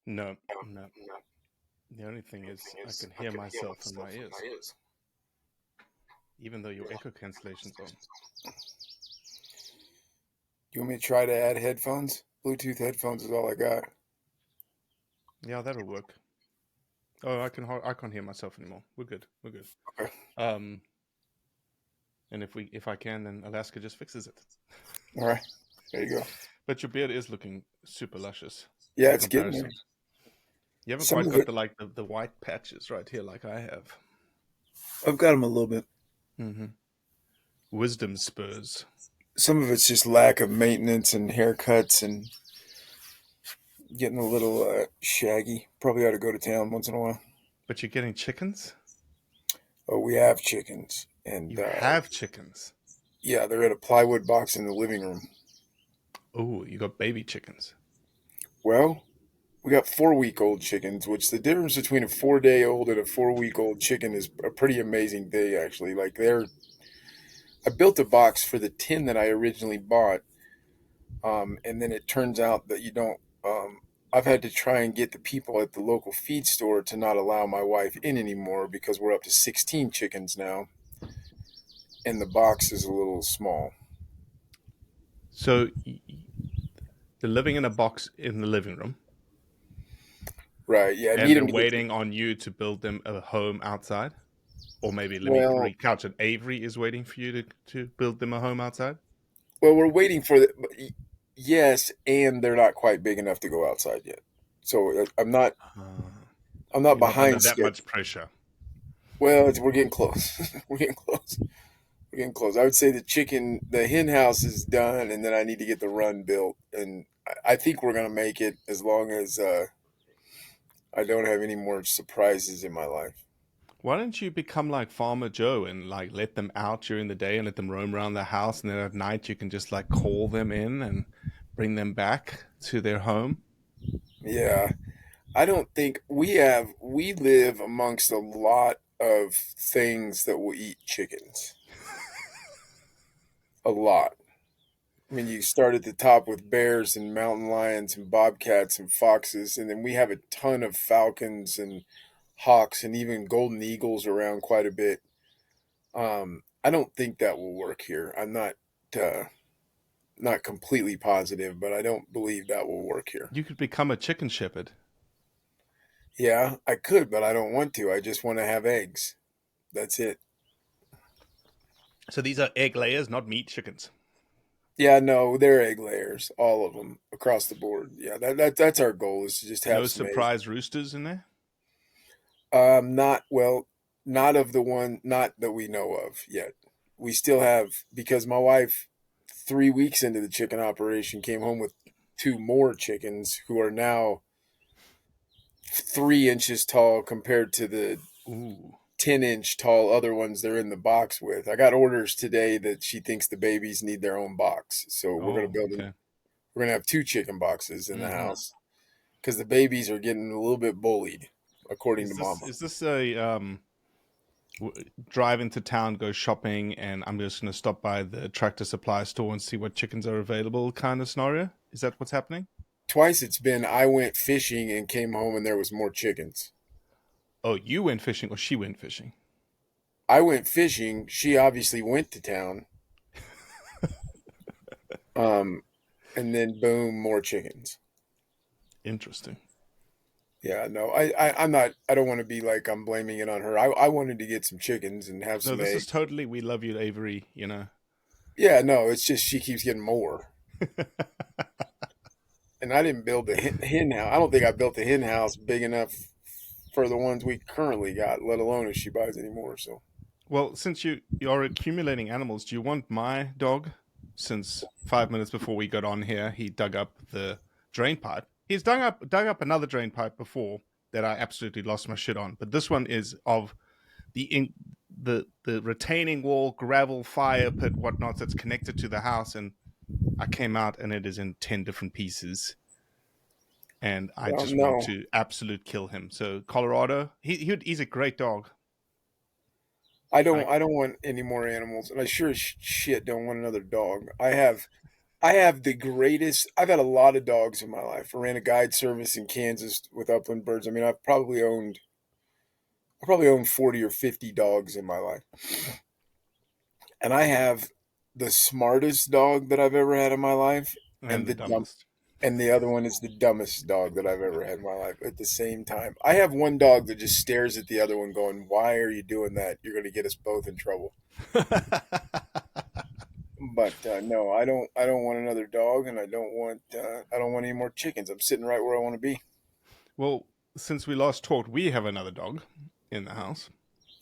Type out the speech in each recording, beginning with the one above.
No, no. The only thing is I can hear myself in my ears, even though your echo cancellation's on. You want me to try to add headphones? Bluetooth headphones is all I got. Yeah, that'll work. Oh, I can't hear myself anymore. We're good. Okay. And if I can, then Alaska just fixes it. All right. There you go. But your beard is looking super luscious. Yeah, in it's getting there. comparison. You haven't Some quite of got it, the white patches right here like I have. I've got them a little bit. Mm-hmm. Wisdom spurs. Some of it's just lack of maintenance and haircuts and getting a little shaggy. Probably ought to go to town once in a while. But you're getting chickens? Oh, we have chickens. And You have chickens? yeah, they're in a plywood box in the living room. Oh, you got baby chickens. Well, we got 4-week-old chickens, which the difference between a 4-day-old and a 4-week-old chicken is a pretty amazing thing, actually. I built a box for the 10 that I originally bought, and then it turns out that you don't. I've had to try and get the people at the local feed store to not allow my wife in anymore because we're up to 16 chickens now, and the box is a little small. So they're living in a box in the living room. Right, yeah, I And need they're them to get. waiting on you to build them a home outside? Or maybe let me Well, recouch it. Avery is waiting for you to build them a home outside? well, we're waiting for the. Yes, and they're not quite big enough to go outside yet. So I'm not. Uh, I'm not you're not under behind that schedule. much pressure. Well, we're getting close. We're getting close. We're getting close. I would say the hen house is done, and then I need to get the run built. And I think we're gonna make it as long as I don't have any more surprises in my life. Why don't you become like Farmer Joe and like let them out during the day and let them roam around the house, and then at night you can just like call them in and bring them back to their home? Yeah, I don't think we live amongst a lot of things that will eat chickens. A lot. I mean, you start at the top with bears and mountain lions and bobcats and foxes, and then we have a ton of falcons and hawks and even golden eagles around quite a bit. I don't think that will work here. I'm uh, not completely positive, but I don't believe that will work here. You could become a chicken shepherd. Yeah, I could, but I don't want to. I just want to have eggs. That's it. So these are egg layers, not meat chickens. Yeah, no, they're egg layers, all of them across the board. Yeah, that's our goal is to just No have some eggs. surprise roosters in there? Not well, not of the one, not that we know of yet. We still have because my wife, 3 weeks into the chicken operation, came home with two more chickens who are now 3 inches tall compared to the Ooh. 10-inch tall other ones they're in the box with. I got orders today that she thinks the babies need their own box, so we're gonna Oh, build them. okay. We're gonna have two chicken boxes in the Mm-hmm. house because the babies are getting a little bit bullied, according to Mama. Is this a drive into town, go shopping, and I'm just going to stop by the tractor supply store and see what chickens are available kind of scenario? Is that what's happening? Twice it's been I went fishing and came home and there was more chickens. Oh, you went fishing or she went fishing? I went fishing. She obviously went to town. Um, and then boom, more chickens. Interesting. Yeah, no, I'm not. I don't want to be like I'm blaming it on her. I wanted to get some chickens and have No, some this is eggs. totally we love you, Avery, you know. Yeah, no, it's just she keeps getting more. And I didn't build the hen house. I don't think I built a hen house big enough for the ones we currently got, let alone if she buys any more. So Well, since you're accumulating animals, do you want my dog? Since 5 minutes before we got on here, he dug up the drain pipe. He's dug up another drain pipe before that I absolutely lost my shit on. But this one is of the retaining wall, gravel, fire pit, whatnot that's connected to the house, and I came out and it is in 10 different pieces. And I well, just want no, to absolute kill him. So Colorado, he's a great dog. I don't. Like I don't want any more animals, and I sure as shit don't want another dog. I have. I have the greatest. I've had a lot of dogs in my life. I ran a guide service in Kansas with upland birds. I mean, I probably owned 40 or 50 dogs in my life. And I have the smartest dog that I've ever had in my life, And and the dumbest. and the other one is the dumbest dog that I've ever had in my life at the same time. I have one dog that just stares at the other one going, "Why are you doing that? You're going to get us both in trouble." But no, I don't want another dog, and I don't want any more chickens. I'm sitting right where I want to be. Well, since we last talked, we have another dog in the house.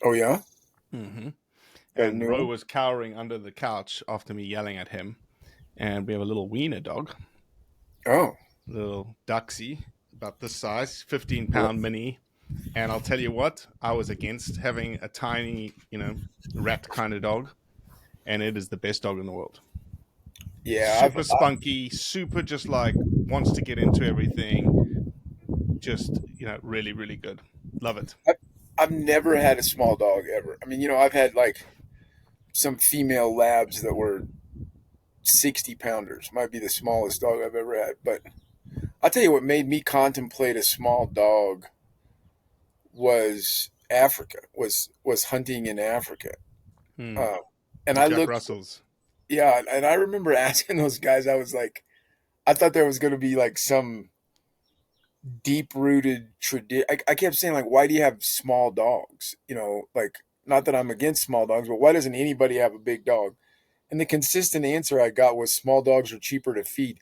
Oh yeah, Hmm. got a And new Ro one. was cowering under the couch after me yelling at him. And we have a little wiener dog, Oh, little Duxie, about this size, 15 right. pound mini. And I'll tell you what, I was against having a tiny, rat kind of dog. And it is the best dog in the world. Yeah, Super spunky, super just like wants to get into everything. Just, really, really good. Love it. I've, I've never had a small dog ever. I mean, I've had like some female labs that were 60 pounders. Might be the smallest dog I've ever had. But I'll tell you what made me contemplate a small dog was Africa, was hunting in Africa. Hmm. Uh, and The I Jack looked, Russells. yeah, and I remember asking those guys, I was like, I thought there was going to be like some deep rooted tradition. I kept saying, like, why do you have small dogs? Like, not that I'm against small dogs, but why doesn't anybody have a big dog? And the consistent answer I got was small dogs are cheaper to feed.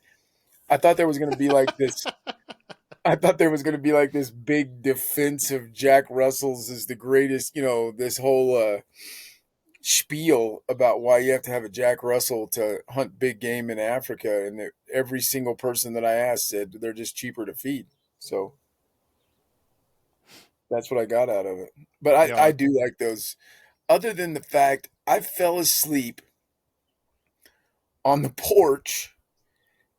I thought there was going to be like this. I thought there was going to be like this big defense of Jack Russell's is the greatest, this whole spiel about why you have to have a Jack Russell to hunt big game in Africa. And every single person that I asked said they're just cheaper to feed. So that's what I got out of it. But I Yeah. do like those. Other than the fact I fell asleep on the porch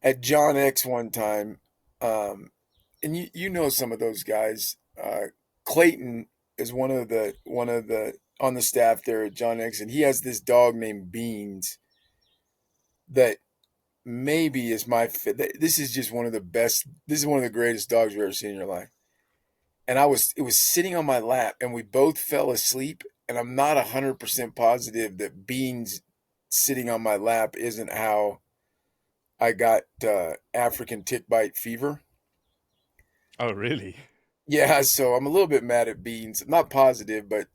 at John X one time. And you know some of those guys. Clayton is one of the on the staff there at John X, and he has this dog named Beans that maybe is my fit. This is just one of the best. This is one of the greatest dogs you've ever seen in your life. And it was sitting on my lap, and we both fell asleep. And I'm not 100% positive that Beans sitting on my lap isn't how I got African tick bite fever. Oh, really? Yeah, so I'm a little bit mad at Beans. I'm not positive, but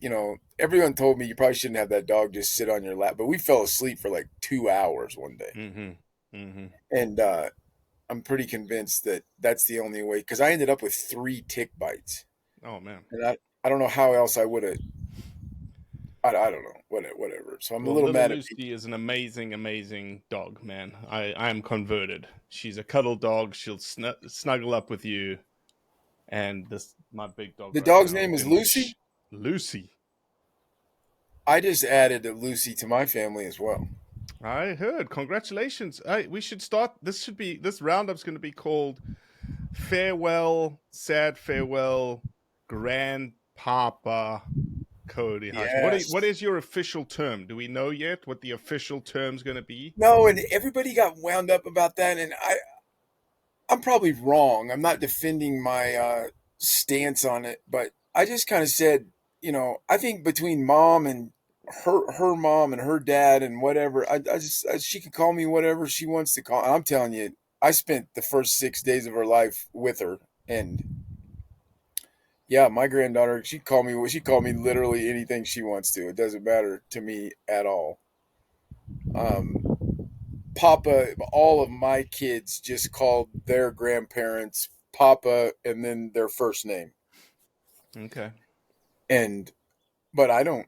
everyone told me you probably shouldn't have that dog just sit on your lap. But we fell asleep for like 2 hours one day, Mm-hmm. Mm-hmm. and I'm pretty convinced that that's the only way. Because I ended up with 3 tick bites, Oh, man. and I don't know how else I would have. I don't know, whatever. So I'm a Well, little little mad at Lucy is an amazing, amazing dog, man. I am converted. She's a cuddle dog. She'll snuggle up with you. And this, my big dog the right dog's now, name is Dimble. Lucy. Lucy. I just added a Lucy to my family as well. I heard. Congratulations. We should start. This roundup's going to be called Farewell, Sad Farewell, Grandpapa Cody House. What Yes. is your official term? Do we know yet what the official term's going to be? No, and everybody got wound up about that, and I'm probably wrong. I'm not defending my stance on it, but I just kind of said, I think between mom and her mom and her dad and whatever, she can call me whatever she wants to call. I'm telling you, I spent the first 6 days of her life with her, and yeah, my granddaughter, she call me literally anything she wants to. It doesn't matter to me at all. Papa, all of my kids just called their grandparents Papa and then their first name. Okay. And but I don't.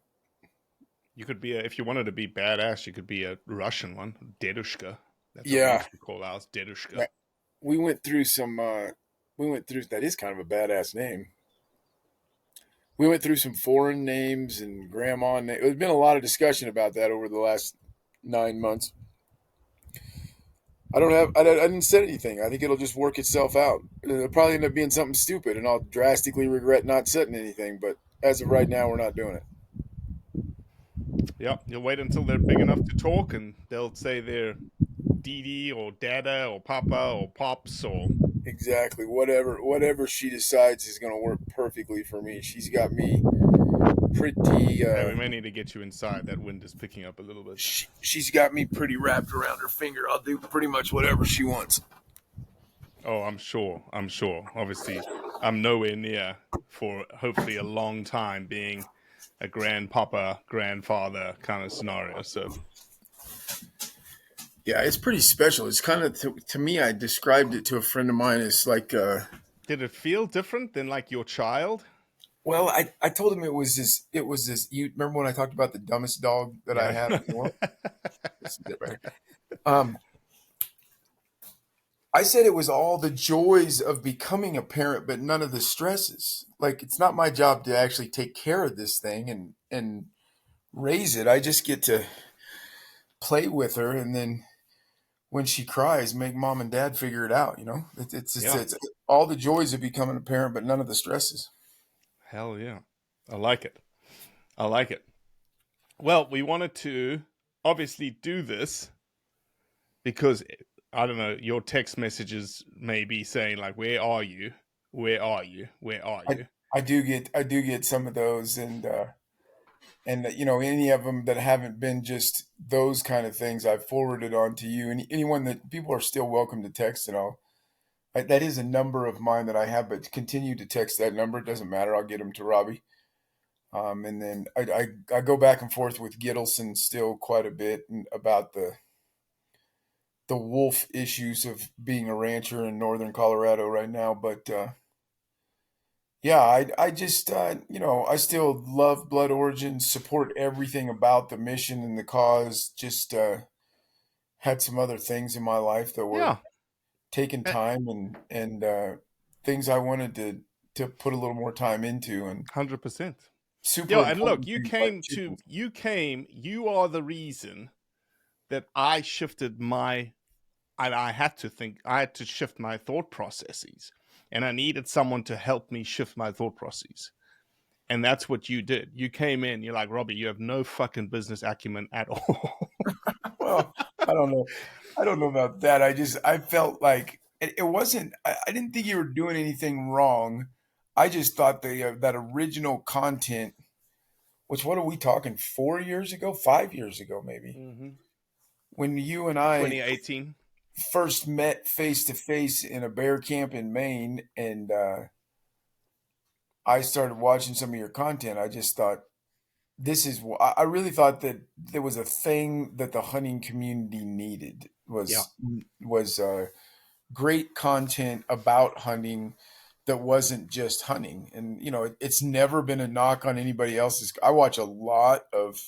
You could be if you wanted to be badass, you could be a Russian one, Dedushka. That's what we Yeah, used to call ours, Dedushka. yeah, we went through some. We went through that is kind of a badass name. We went through some foreign names and grandma. There's been a lot of discussion about that over the last 9 months. I don't have. I didn't say anything. I think it'll just work itself out. It'll probably end up being something stupid, and I'll drastically regret not setting anything. But as of right now, we're not doing it. Yep, you'll wait until they're big enough to talk, and they'll say their Dee or Dada or Papa or Pops or Exactly. Whatever she decides is going to work perfectly for me. She's got me pretty. hey, we may need to get you inside. That wind is picking up a little bit. She's got me pretty wrapped around her finger. I'll do pretty much whatever she wants. Oh, I'm sure. I'm sure. Obviously, I'm nowhere near for hopefully a long time being a grandpapa, grandfather kind of scenario. So, Yeah, it's pretty special. It's kind of to me. I described it to a friend of mine as like. did it feel different than like your child? Well, I told him it was this. It was this. You remember when I talked about the dumbest dog that I Yeah. have in the world? This is it right here. Um, I said it was all the joys of becoming a parent, but none of the stresses. Like it's not my job to actually take care of this thing and raise it. I just get to play with her, and then when she cries, make mom and dad figure it out. You know, Yeah. it's all the joys of becoming a parent, but none of the stresses. Hell yeah. I like it. I like it. Well, we wanted to obviously do this because I don't know, your text messages may be saying like, "Where are you? Where are you? Where are I you?" I do get some of those, and you know any of them that haven't been just those kind of things I've forwarded on to you. And anyone that people are still welcome to text and all. That is a number of mine that I have, but continue to text that number. It doesn't matter. I'll get them to Robbie. And then I go back and forth with Gittleson still quite a bit about the wolf issues of being a rancher in northern Colorado right now. But yeah, I just you know I still love Blood Origin, support everything about the mission and the cause. Just had some other things in my life that were Yeah. taking time and things I wanted to put a little more time into, and 100%. super Yeah, and look, important things like chickens. you are the reason that I shifted my and I had to shift my thought processes. And I needed someone to help me shift my thought processes. And that's what you did. You came in, you're like, Robbie, you have no fucking business acumen at all. Well, I don't know. I don't know about that. I felt like it wasn't. I didn't think you were doing anything wrong. I just thought that original content, which what are we talking? 4 years ago, 5 years ago, maybe Mm-hmm. when you and I 2018. first met face to face in a bear camp in Maine, and I started watching some of your content. I just thought this is. I really thought that there was a thing that the hunting community needed Yeah. was great content about hunting that wasn't just hunting. And you know, it's never been a knock on anybody else's. I watch a lot of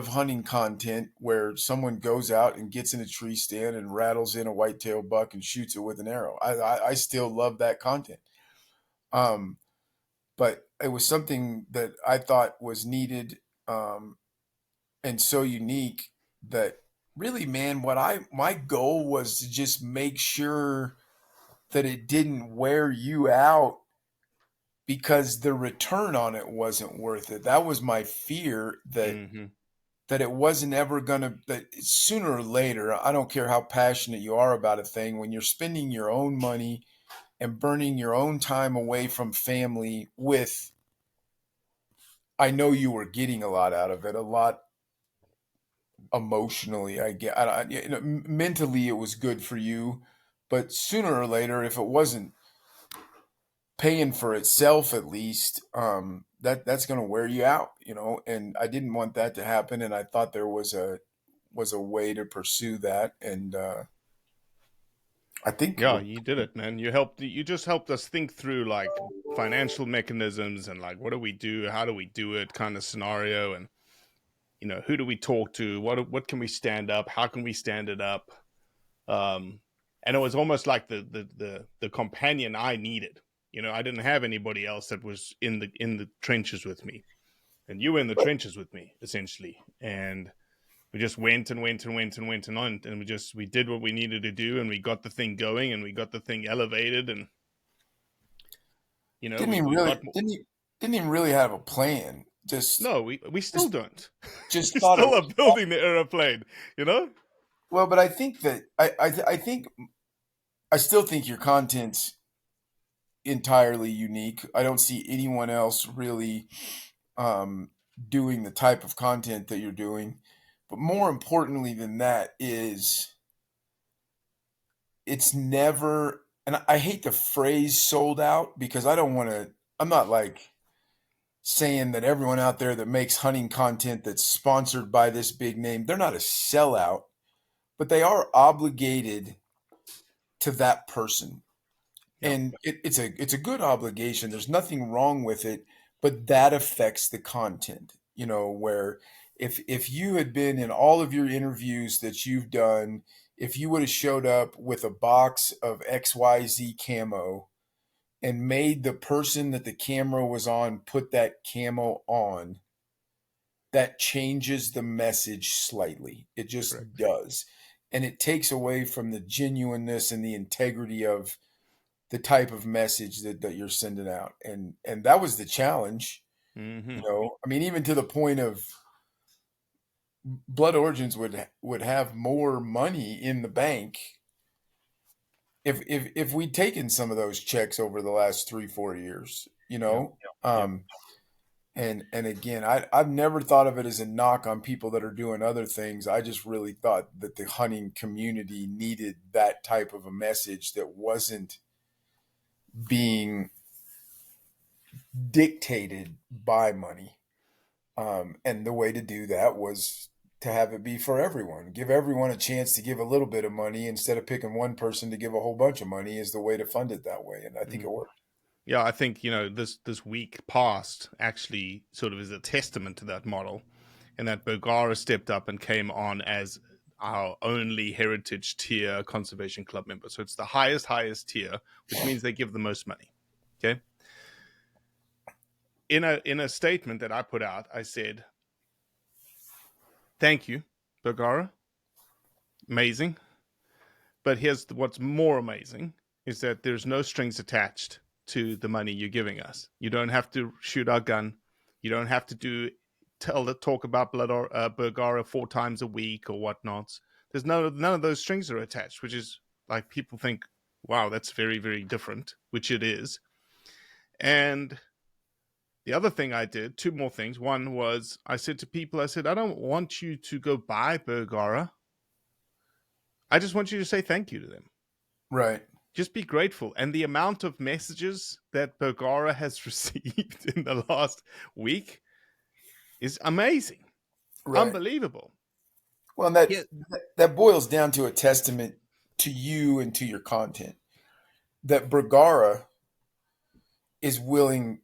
hunting content where someone goes out and gets in a tree stand and rattles in a whitetail buck and shoots it with an arrow. I still love that content. Um, but it was something that I thought was needed and so unique that really, man, what I my goal was to just make sure that it didn't wear you out because the return on it wasn't worth it. That was my fear Mm-hmm. that it wasn't ever going to that sooner or later, I don't care how passionate you are about a thing, when you're spending your own money and burning your own time away from family with I know you were getting a lot out of it, a lot emotionally. I get, you know, mentally it was good for you, but sooner or later, if it wasn't paying for itself, at least, that's going to wear you out, you know. And I didn't want that to happen, and I thought there was a way to pursue that, and I think Yeah, you did it, man. You just helped us think through like financial mechanisms and like what do we do, how do we do it kind of scenario, and who do we talk to, what can we stand up, how can we stand it up. And it was almost like the companion I needed. I didn't have anybody else that was in the trenches with me, and you were in the trenches with me essentially. And we just went and went and went and went and on, and we did what we needed to do, and we got the thing going, and we got the thing elevated, and didn't even we really got more. didn't even really have a plan. Just No, we still just don't. just We thought it still are was building the airplane, you know. Well, but I think that I think I still think your content's entirely unique. I don't see anyone else really um, doing the type of content that you're doing. But more importantly than that is it's never, and I hate the phrase sold out because I don't want to, I'm not like saying that everyone out there that makes hunting content that's sponsored by this big name, they're not a sellout, but they are obligated to that person. Yeah, And it's a good obligation. There's nothing wrong with it, but that affects the content. Where if you had been in all of your interviews that you've done, if you would have showed up with a box of XYZ camo and made the person that the camera was on put that camo on, that changes the message slightly. It just correct. does. And it takes away from the genuineness and the integrity of the type of message that you're sending out. And that was the challenge. Hmm. I mean, even to the point of Blood Origins would have more money in the bank if we'd taken some of those checks over the last 3-4 years, Yeah, yeah. and again, I've never thought of it as a knock on people that are doing other things. I just really thought that the hunting community needed that type of a message that wasn't being dictated by money. And the way to do that was to have it be for everyone. Give everyone a chance to give a little bit of money instead of picking one person to give a whole bunch of money is the way to fund it that way. And I think Mm. it worked. Yeah, I think this week past actually sort of is a testament to that model, and that Bergara stepped up and came on as our only heritage tier conservation club member. So it's the highest tier, which means they give the most money. Okay. In a statement that I put out, I said, "Thank you, Bergara. Amazing. But here's what's more amazing is that there's no strings attached to the money you're giving us. You don't have to shoot our gun. You don't have to talk about blood or Bergara 4 times a week or whatnot. There's none of those strings are attached, which is like people think, wow, that's very, very different, which it is. And the other thing I did, two more things. One was I said to people, I said, I don't want you to go buy Bergara. I just want you to say thank you to them. Right. Just be grateful. And the amount of messages that Bergara has received in the last week is amazing, Right. unbelievable. Well, and that Yeah, that boils down to a testament to you and to your content. That Bergara is willing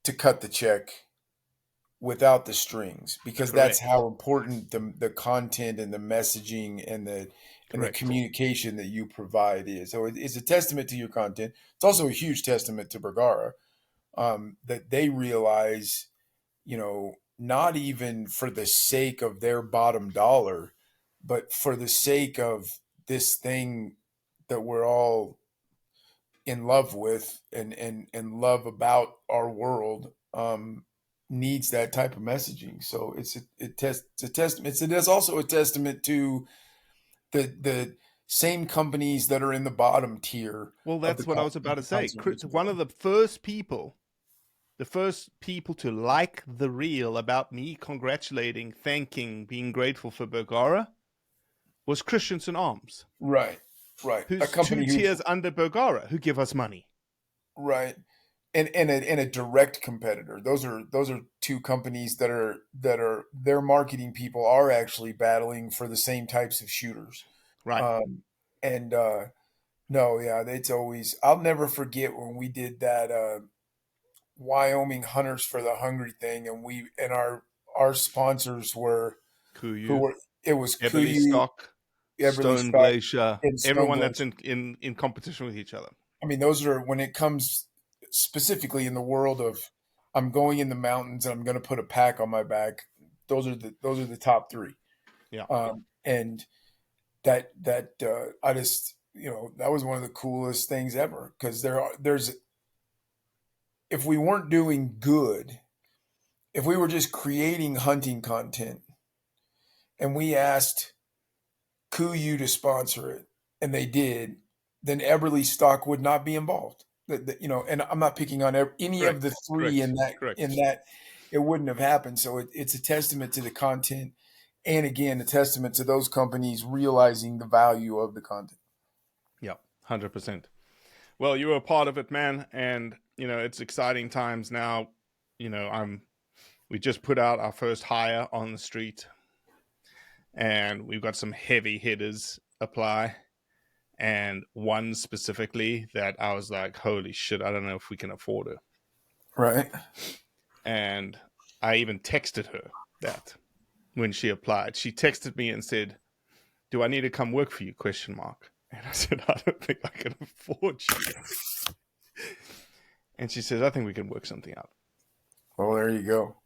to cut the check without the strings because that's correct, how important the content and the messaging and the correct. communication that you provide is. So it's a testament to your content. It's also a huge testament to Bergara, that they realize, not even for the sake of their bottom dollar, but for the sake of this thing that we're all in love with and love about our world, needs that type of messaging. So it's a testament. It's also a testament to the same companies that are in the bottom tier Well, of the that's what I was about to say. conservation One of world. the first people to like the reel about me congratulating, thanking, being grateful for Bergara was Christensen Arms, Right, right. A who's two company who's tiers under Bergara, who give us money. right. And a direct competitor. Those are two companies that are their marketing people are actually battling for the same types of shooters. Right. And no, yeah, it's always. I'll never forget when we did that Wyoming Hunters for the Hungry thing, and our sponsors were who Kuyu, were it was Kuyu, Eberlestock, Stone Eberlestock, Glacier, and Stone everyone that's Glacier. in competition with each other. I mean, those are when it comes specifically in the world of I'm going in the mountains and I'm going to put a pack on my back. Those are the top three, Yeah. and that I just that was one of the coolest things ever because there's if we weren't doing good, if we were just creating hunting content and we asked coup you to sponsor it, and they did, then Eberlestock would not be involved. And I'm not picking on any of the Correct. three Correct. in that Correct. it wouldn't have happened. So it's a testament to the content, and again, a testament to those companies realizing the value of the content. Yeah, 100%. Well, you were a part of it, man, and it's exciting times now. We just put out our first hire on the street, and we've got some heavy hitters apply, and one specifically that I was like, holy shit, I don't know if we can afford her. Right. And I even texted her that when she applied. She texted me and said, "Do I need to come work for you?" Question mark. And I said, "I don't think I can afford you." And she says, "I think we can work something out." Well, there you go.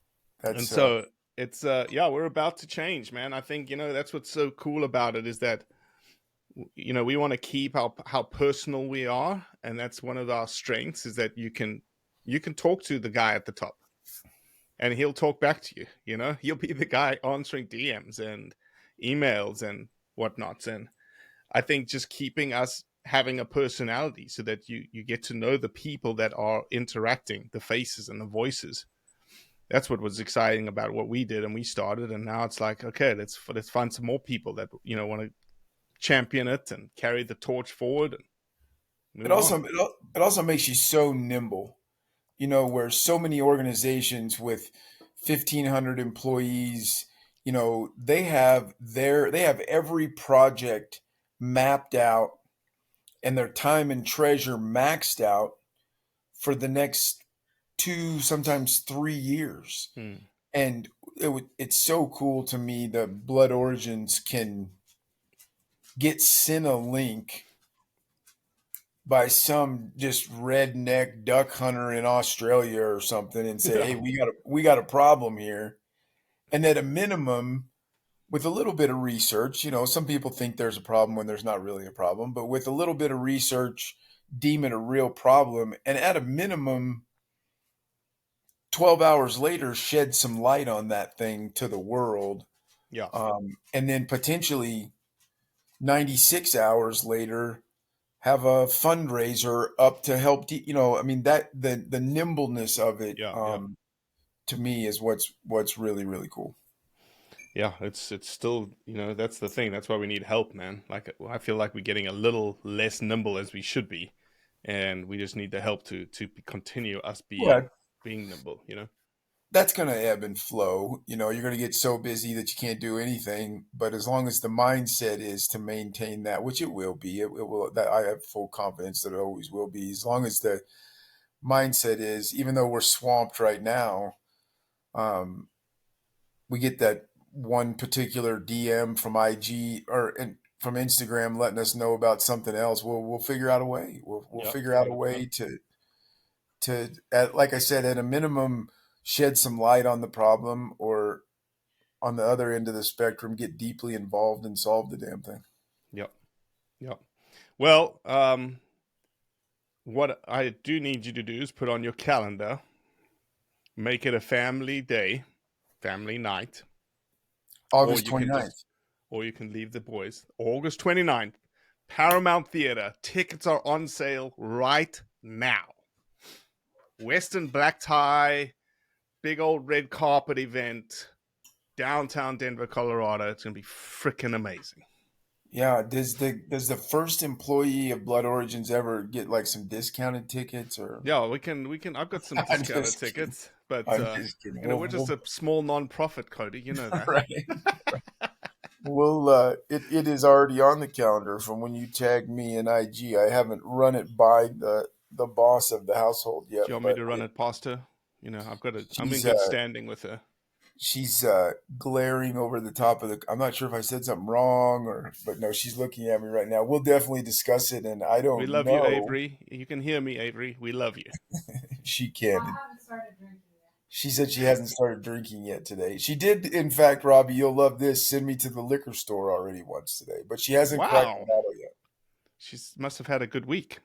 And so it's we're about to change, man. I think that's what's so cool about it is that we want to keep how personal we are, and that's one of our strengths is that you can talk to the guy at the top, and he'll talk back to you. He'll be the guy answering DMs and emails and whatnots. And I think just keeping us having a personality so that you get to know the people that are interacting, the faces and the voices. That's what was exciting about what we did and we started. And now it's like, okay, let's find some more people that want to champion it and carry the torch forward. And it also makes you so nimble. Where so many organizations with 1,500 employees, they have every project mapped out and their time and treasure maxed out for the next 2, sometimes 3 years. And it's so cool to me that Blood Origins can get sent a link by some just redneck duck hunter in Australia or something and say, Yeah. "Hey, we got a problem here." And at a minimum, with a little bit of research, some people think there's a problem when there's not really a problem, but with a little bit of research, deem it a real problem, and at a minimum 12 hours later shed some light on that thing to the world. Yeah. And then potentially 96 hours later have a fundraiser up to help that the nimbleness of it Yeah. to me is what's really, really cool. Yeah, it's still, that's the thing. That's why we need help, man. Like I feel like we're getting a little less nimble as we should be, and we just need the help to continue us Well, being nimble. that's going to ebb and flow. You're going to get so busy that you can't do anything, but as long as the mindset is to maintain that, which it will be, it will, that I have full confidence that it always will be, as long as the mindset is, even though we're swamped right now, we get that one particular DM from IG from Instagram letting us know about something else. We'll figure out a way. We'll Yeah, figure out a 100%. way like I said, at a minimum, shed some light on the problem, or on the other end of the spectrum, get deeply involved and solve the damn thing. Yep. Yep. Well, what I do need you to do is put on your calendar, make it a family day, family night, or August you can 29th. or you can leave the boys. August 29th, Paramount Theater. Tickets are on sale right now. Western black tie, big old red carpet event, downtown Denver, Colorado. It's gonna be freaking amazing. Yeah, does the first employee of Blood Origins ever get like some discounted tickets, or? Yeah, we can. I've got some I'm discounted just kidding. tickets, but I'm just kidding. we're just a small non-profit, Cody. You know that. Right. Well, it is already on the calendar from when you tagged me in IG. I haven't run it by the boss of the household yet, Do you want me but to run it past her? I'm in she's good standing with her. she's glaring over the top of the. I'm not sure if I said something wrong, but no, she's looking at me right now. We'll definitely discuss it, and I We don't love you, know. Avery. You can hear me, Avery. We love you. She can. She said she hasn't started drinking yet today. She did, in fact, Robbie, you'll love this, send me to the liquor store already once today, but she hasn't cracked the Wow, bottle yet. she must have had a good week.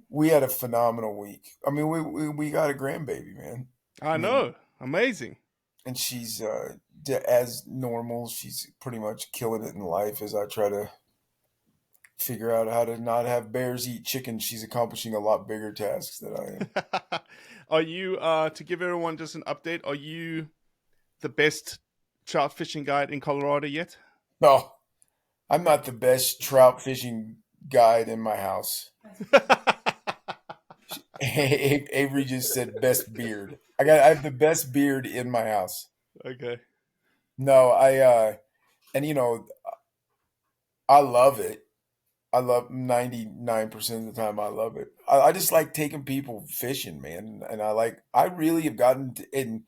We had a phenomenal week. I mean, we got a grandbaby, man. I I mean, know, amazing. and she's as normal. She's pretty much killing it in life as I try to figure out how to not have bears eat chicken. She's accomplishing a lot bigger tasks than I am. Are you to give everyone just an update? Are you the best trout fishing guide in Colorado yet? No, I'm not the best trout fishing guide in my house. Avery just said best beard. I have the best beard in my house. Okay. No, and I love it. I love 99% of the time I love it. I just like taking people fishing, man. And I really have gotten to, and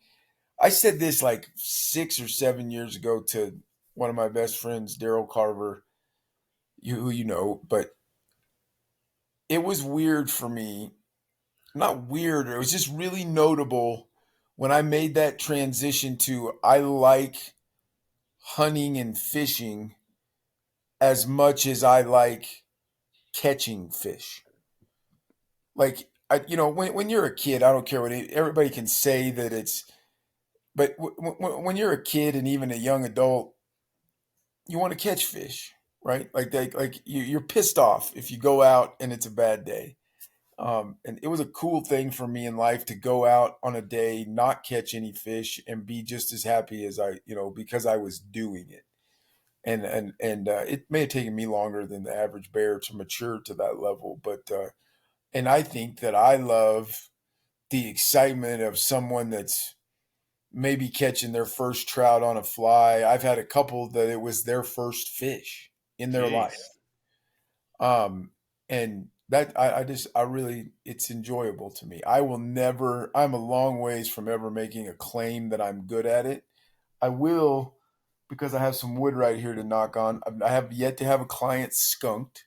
I said this like 6 or 7 years ago to one of my best friends, Daryl Carver, who you know, but it was weird for me. Not weird, it was just really notable when I made that transition to I like hunting and fishing as much as I like catching fish. Like when you're a kid, I don't care what everybody can say that it's, but when you're a kid and even a young adult, you want to catch fish, right? You're pissed off if you go out and it's a bad day. And it was a cool thing for me in life to go out on a day, not catch any fish, and be just as happy as because I was doing it. And it may have taken me longer than the average bear to mature to that level, but and I think that I love the excitement of someone that's maybe catching their first trout on a fly. I've had a couple that it was their first fish in their life. Jeez. And that I really, it's enjoyable to me. I will never, I'm a long ways from ever making a claim that I'm good at it. I will, because I have some wood right here to knock on. I have yet to have a client skunked.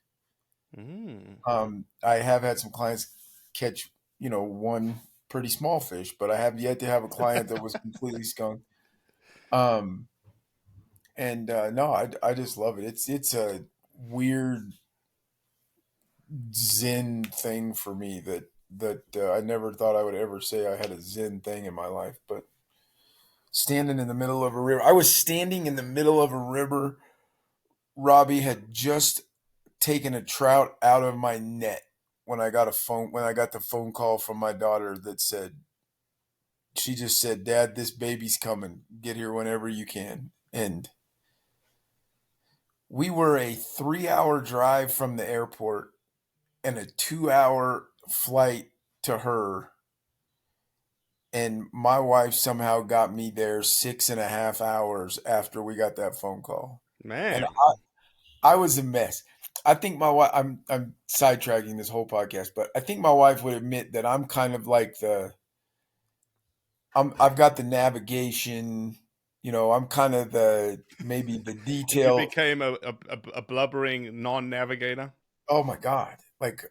Mm. I have had some clients catch, one pretty small fish, but I have yet to have a client that was completely skunked. Um, and no, I just love it. It's a weird Zen thing for me that I never thought I would ever say I had a Zen thing in my life. But standing in the middle of a river, I was standing in the middle of a river. Robbie had just taken a trout out of my net when I got the phone call from my daughter that said, she just said, "Dad, this baby's coming. Get here whenever you can." And we were a 3-hour drive from the airport and a 2-hour flight to her. And my wife somehow got me there 6.5 hours after we got that phone call. And Man. I was a mess. I think my wife, I'm sidetracking this whole podcast, but I think my wife would admit that I'm kind of like I've got the navigation, I'm kind of maybe the And you detail. became a blubbering non-navigator. Oh my God. Like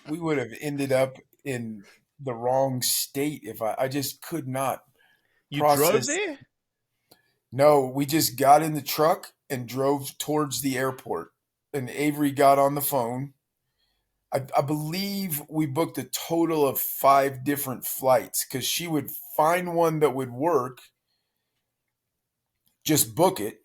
we would have ended up in the wrong state if I just could not You drove process. there? No, we just got in the truck and drove towards the airport. And Avery got on the phone. I believe we booked a total of 5 different flights because she would find one that would work, just book it,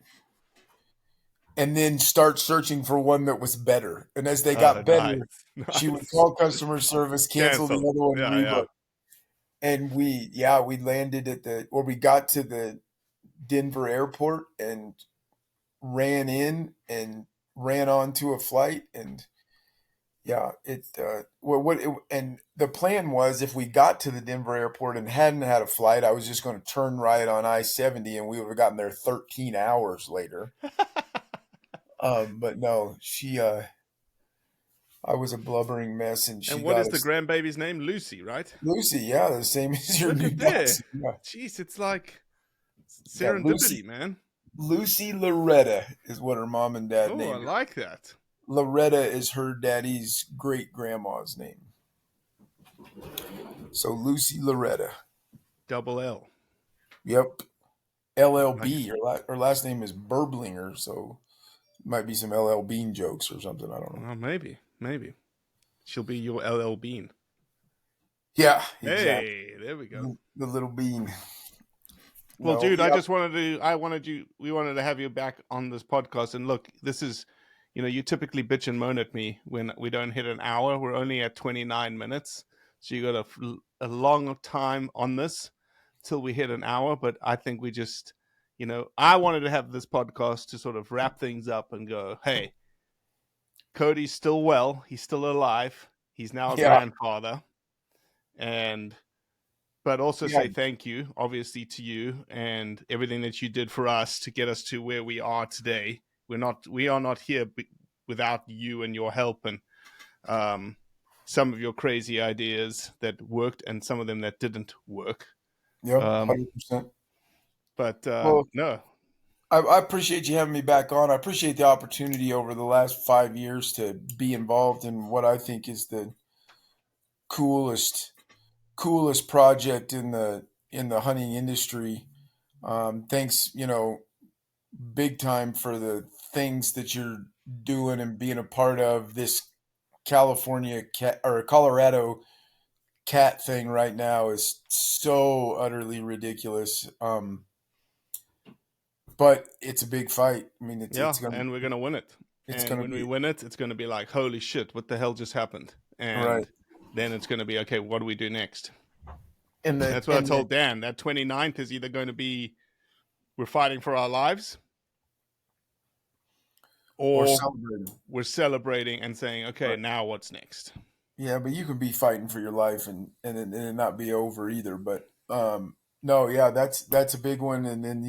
and then start searching for one that was better. And as they got better, Nice. she would Nice. call customer service, cancel the Cancel. other one, Yeah, yeah. rebook. And we landed we got to the Denver airport and ran in and ran onto a flight. And yeah, and the plan was if we got to the Denver airport and hadn't had a flight, I was just going to turn right on I-70 and we would have gotten there 13 hours later. But no, I was a blubbering mess and she And what got is the us. grandbaby's name? Lucy, right? Lucy, yeah, the same as your Look new at dog. there. Yeah, Jeez, it's like yeah, serendipity, man. Lucy Loretta is what her mom and dad Oh, I named her. like that. Loretta is her daddy's great grandma's name. So Lucy Loretta. Double L. Yep. Like, LLB. Her last name is Burblinger, so might be some LL Bean jokes or something. I don't know. oh, maybe. She'll be your LL Bean. Yeah, exactly. Hey, there we go. The little bean. Well, No, dude, yeah, we wanted to have you back on this podcast. And look, this is, you typically bitch and moan at me when we don't hit an hour. We're only at 29 minutes. So you got a long time on this till we hit an hour. But I think we just, I wanted to have this podcast to sort of wrap things up and go, hey, Cody's still well. He's still alive. He's now a yeah, grandfather. And but also yeah, say thank you, obviously, to you and everything that you did for us to get us to where we are today. We are not here without you and your help and some of your crazy ideas that worked and some of them that didn't work. yep, Um, 100%. but Well, no, I appreciate you having me back on. I appreciate the opportunity over the last 5 years to be involved in what I think is the coolest coolest project in the hunting industry. Thanks, big time for the things that you're doing and being a part of this California cat or Colorado cat thing right now is so utterly ridiculous. But it's a big fight. I mean, yeah, and we're gonna win it. it's And gonna when we be win it, it's gonna be like, holy shit, what the hell just happened? right. And then it's gonna be okay. What do we do next? And the That's what I and the told Dan. That 29th is either going to be we're fighting for our lives, or or celebrating. we're celebrating and saying, okay, Right. now what's next? Yeah, but you can be fighting for your life and it not be over either. But no, yeah, that's a big one. And then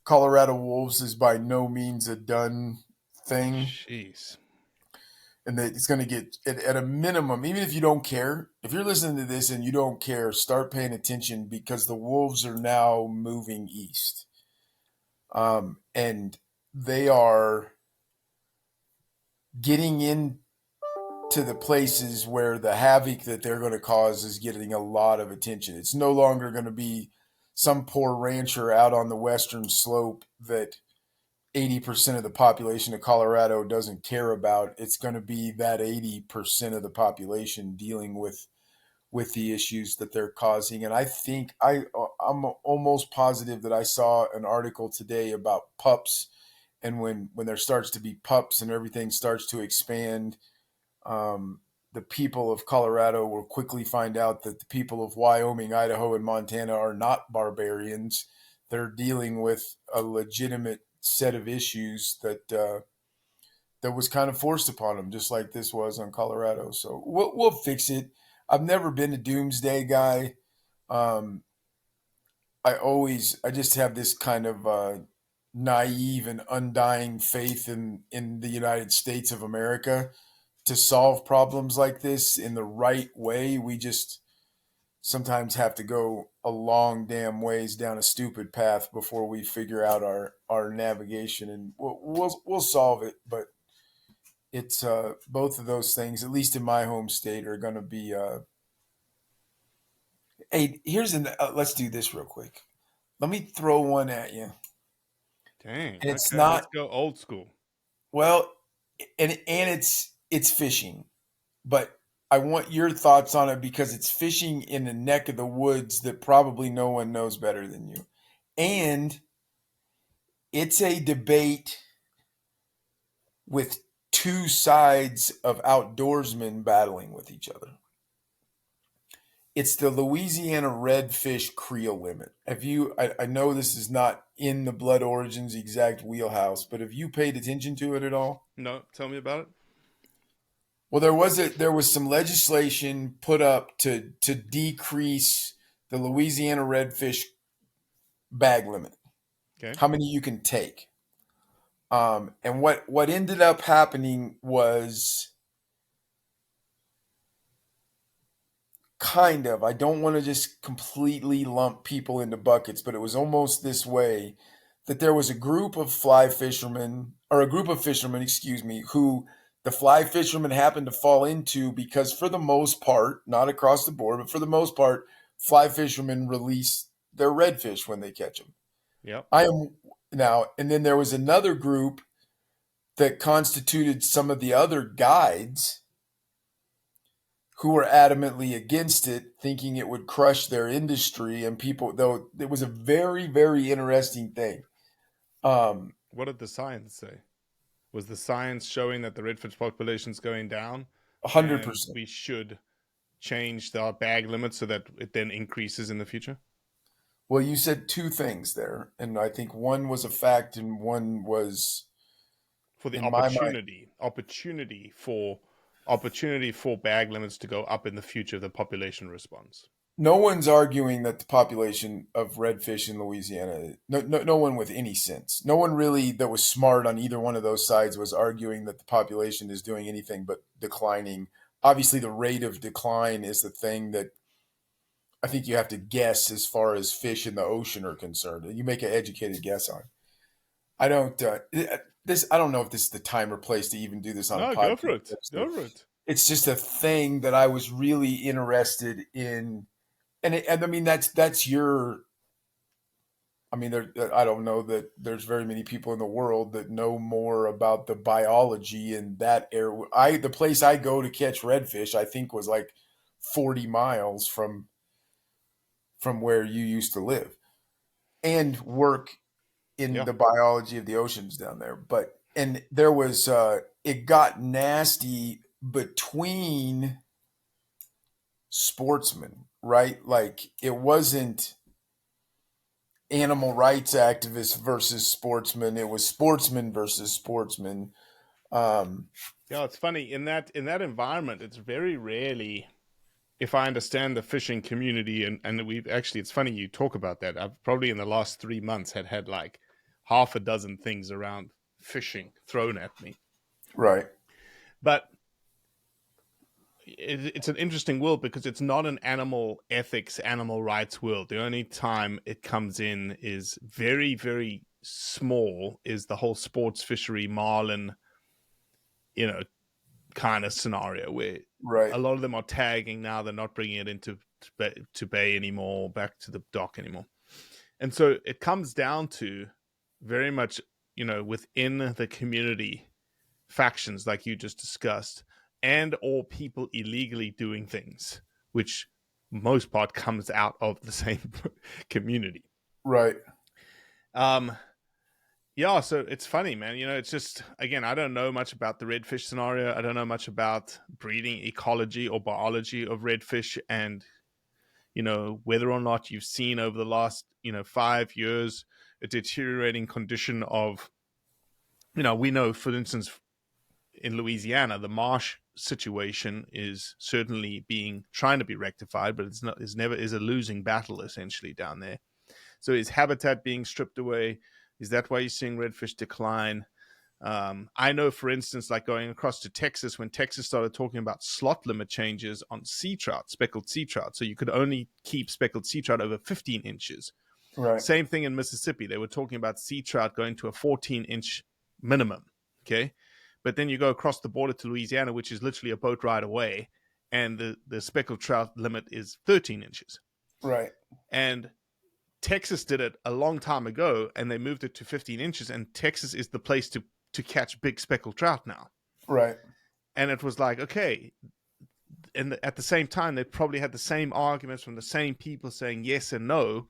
Colorado Wolves is by no means a done thing, Jeez. and that it's going to get at a minimum. Even if you don't care, if you're listening to this and you don't care, start paying attention because the Wolves are now moving east, and they are getting into the places where the havoc that they're going to cause is getting a lot of attention. It's no longer going to be some poor rancher out on the western slope that 80% of the population of Colorado doesn't care about. It's going to be that 80% of the population dealing with the issues that they're causing. And I think I'm almost positive that I saw an article today about pups, and when there starts to be pups and everything starts to expand, the people of Colorado will quickly find out that the people of Wyoming, Idaho, and Montana are not barbarians. They're dealing with a legitimate set of issues that was kind of forced upon them, just like this was on Colorado. So we'll fix it. I've never been a doomsday guy. Um, I just have this kind of naive and undying faith in the United States of America to solve problems like this in the right way. We just sometimes have to go a long damn ways down a stupid path before we figure out our navigation, and we'll solve it. But it's both of those things, at least in my home state, are going to be. Hey, let's do this real quick. Let me throw one at you, Dang. and it's Okay, let's not go old school. well, and it's fishing, but I want your thoughts on it because it's fishing in a neck of the woods that probably no one knows better than you. And it's a debate with two sides of outdoorsmen battling with each other. It's the Louisiana redfish creel limit. I know this is not in the Blood Origins exact wheelhouse, but have you paid attention to it at all? No, tell me about it. Well, there was some legislation put up to decrease the Louisiana redfish bag limit, Okay. how many you can take. And what ended up happening was kind of, I don't want to just completely lump people into buckets, but it was almost this way that there was a group of fly fishermen, or a group of fishermen, excuse me, who the fly fishermen happened to fall into because, for the most part, not across the board, but for the most part, fly fishermen release their redfish when they catch them. Yep. I am now, and then there was another group that constituted some of the other guides who were adamantly against it, thinking it would crush their industry. And people, though, it was a very, very interesting thing. What did the science say? Was the science showing that the redfish population is going down, and 100%. we should change our bag limit so that it then increases in the future? Well, you said two things there, and I think one was a fact and one was, For the in my mind, opportunity for bag limits to go up in the future if the population responds. no one's arguing that the population of redfish in Louisiana, no one with any sense, no one really that was smart on either one of those sides was arguing that the population is doing anything but declining. Obviously, the rate of decline is the thing that I think you have to guess as far as fish in the ocean are concerned. You make an educated guess on. I don't. This. I don't know if this is the time or place to even do this on a No, go podcast. for it. Go for it. It's just a thing that I was really interested in, and I mean that's your. I mean, I don't know that there's very many people in the world that know more about the biology in that area. The place I go to catch redfish, I think, was like 40 miles from where you used to live and work in Yeah. the biology of the oceans down there. But and there was it got nasty between sportsmen, right? Like it wasn't animal rights activists versus sportsmen, it was sportsmen versus sportsmen. um Yeah, it's funny in that environment. It's very rarely, if I understand the fishing community, and we've actually, it's funny you talk about that. I've probably in the last 3 months had like half a dozen things around fishing thrown at me. right, But it's an interesting world because it's not an animal ethics, animal rights world. The only time it comes in is very, very small, is the whole sports fishery, marlin, you know, kind of scenario where right, a lot of them are tagging now. They're not bringing it into to bay anymore, back to the dock anymore. And so it comes down to very much, within the community, factions like you just discussed, and or people illegally doing things, which most part comes out of the same community. right, Um, yeah, so it's funny, man. It's just, again, I don't know much about the redfish scenario. I don't know much about breeding ecology or biology of redfish, and whether or not you've seen over the last 5 years a deteriorating condition of, we know, for instance, in Louisiana, the marsh situation is certainly trying to be rectified, but it's never is a losing battle essentially down there. So is habitat being stripped away? Is that why you're seeing redfish decline? I know, for instance, like going across to Texas, when Texas started talking about slot limit changes on sea trout, speckled sea trout, so you could only keep speckled sea trout over 15 inches. right, Same thing in Mississippi. They were talking about sea trout going to a 14-inch minimum. Okay. But then you go across the border to Louisiana, which is literally a boat ride away, and the speckled trout limit is 13 inches. right, And Texas did it a long time ago, and they moved it to 15 inches, and Texas is the place to catch big speckled trout now. right, And it was like, okay. And at the same time, they probably had the same arguments from the same people saying yes and no.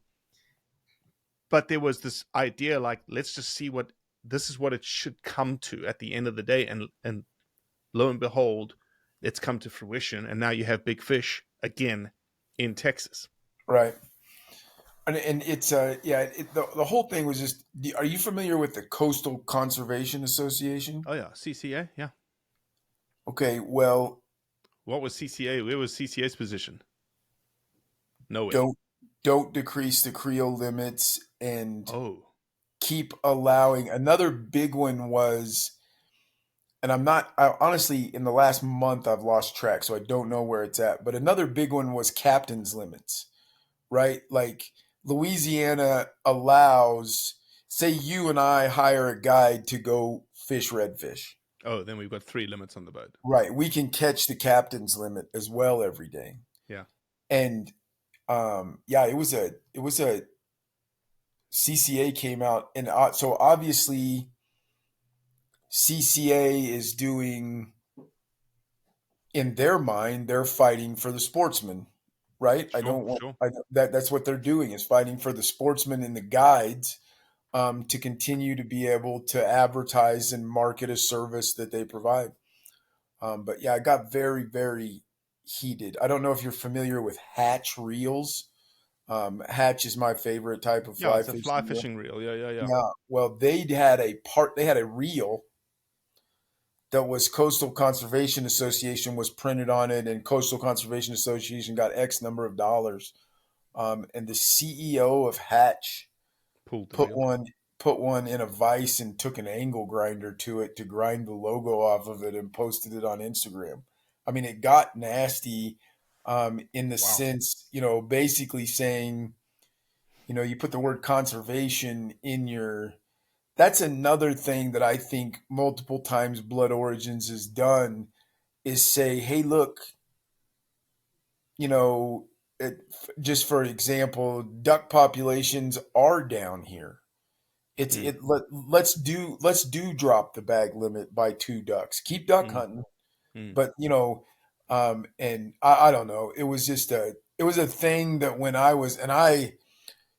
But there was this idea like, let's just see what this is what it should come to at the end of the day. And lo and behold, it's come to fruition. And now you have big fish again in Texas. right. And it's the whole thing was just. Are you familiar with the Coastal Conservation Association? Oh, yeah. CCA. Yeah. Okay, well, What was CCA? Where was CCA's position? Nowhere. don't decrease the creel limits and Oh, keep allowing. Another big one was, and honestly, in the last month, I've lost track, so I don't know where it's at. But another big one was captain's limits, right? Like Louisiana allows, say you and I hire a guide to go fish redfish. oh, then we've got 3 limits on the boat. Right. We can catch the captain's limit as well every day. Yeah. And yeah, it was a CCA came out, and so obviously CCA is doing in their mind, they're fighting for the sportsman, right? I Sure, don't want sure. that's what they're doing, is fighting for the sportsman and the guides, to continue to be able to advertise and market a service that they provide. But yeah, I got very, very heated. I don't know if you're familiar with Hatch reels. Hatch is my favorite type of Yeah, fly it's a fly fishing reel. fishing reel. Yeah, yeah, yeah. Yeah, well, they had a reel that was Coastal Conservation Association was printed on it, and Coastal Conservation Association got X number of dollars. And the CEO of Hatch Pulled the put reel. one put one in a vise and took an angle grinder to it to grind the logo off of it and posted it on Instagram. I mean, it got nasty, in the Wow. sense, basically saying, you put the word conservation in your. That's another thing that I think multiple times Blood Origins has done, is say, hey, look, you know, it, just for example, duck populations are down here. It's Mm, it let, let's do drop the bag limit by 2 ducks. Keep duck mm, hunting, mm. but and I don't know. It was a thing that when I was and I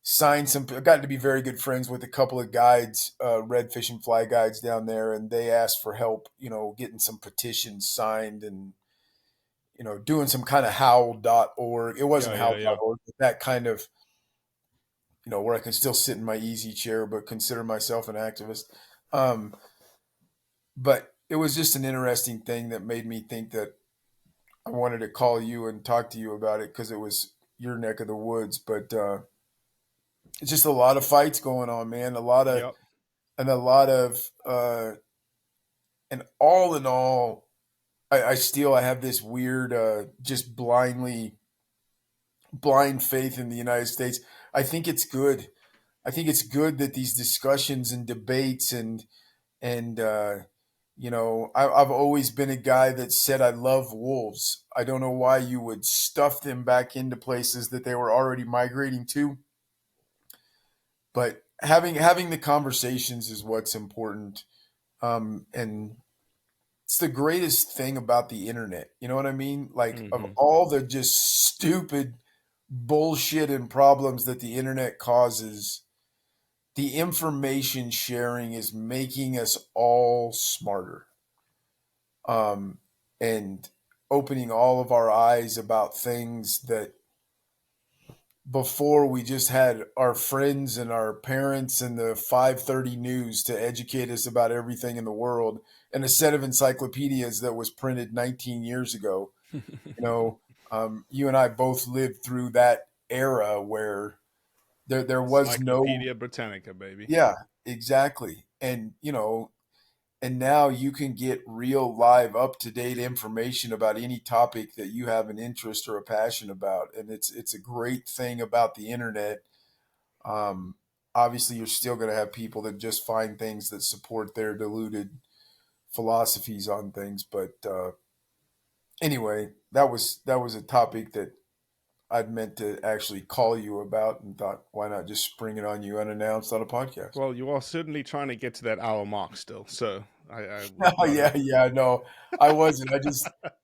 signed some. I got to be very good friends with a couple of guides, red fish and fly guides down there, and they asked for help. Getting some petitions signed and doing some kind of howl.org. It Yeah, wasn't yeah, yeah. howl.org, but that kind of where I can still sit in my easy chair but consider myself an activist. Um, but it was just an interesting thing that made me think that I wanted to call you and talk to you about it because it was your neck of the woods. But it's just a lot of fights going on, man. Yep. A lot of, and all in all, I have this weird, just blind faith in the United States. I think it's good. I think it's good that these discussions and debates and I've always been a guy that said I love wolves. I don't know why you would stuff them back into places that they were already migrating to, but having the conversations is what's important. And it's the greatest thing about the internet. You know what I mean? Like, of Hmm. all the just stupid bullshit and problems that the internet causes, the information sharing is making us all smarter, um, and opening all of our eyes about things that before we just had our friends and our parents and the 5:30 news to educate us about everything in the world, and a set of encyclopedias that was printed 19 years ago. You and I both lived through that era where there was no. Encyclopedia Britannica, baby. Yeah, exactly. And now you can get real live up to date information about any topic that you have an interest or a passion about, and it's a great thing about the internet. um, Obviously you're still going to have people that just find things that support their deluded philosophies on things, but anyway, that was a topic that I'd meant to actually call you about, and thought, why not just spring it on you unannounced on a podcast. Well, you are certainly trying to get to that hour mark still, so I would Oh, not. yeah, yeah, no, I wasn't.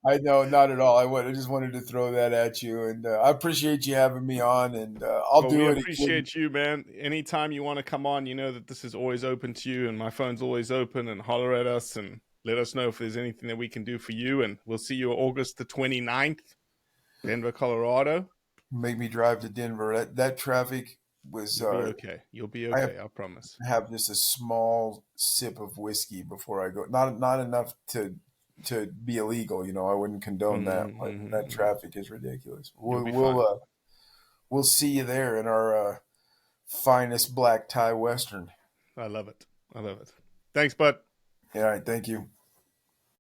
I know, not at all. I just wanted to throw that at you, and I appreciate you having me on, and I'll Well, we do it again. appreciate you, man. Anytime you want to come on, you know that this is always open to you, and my phone's always open. And holler at us and let us know if there's anything that we can do for you. And we'll see you August the 29th, Denver, Colorado. Make me drive to Denver. That traffic was. You'll be okay. You'll be I have okay. I promise. to have just a small sip of whiskey before I go. Not enough to be illegal. I wouldn't condone that, Mm-hmm, but mm-hmm, that mm-hmm. traffic is ridiculous. You'll We'll be we'll fine. uh, we'll see you there in our finest black tie western. I love it. I love it. Thanks, bud. All right, thank you.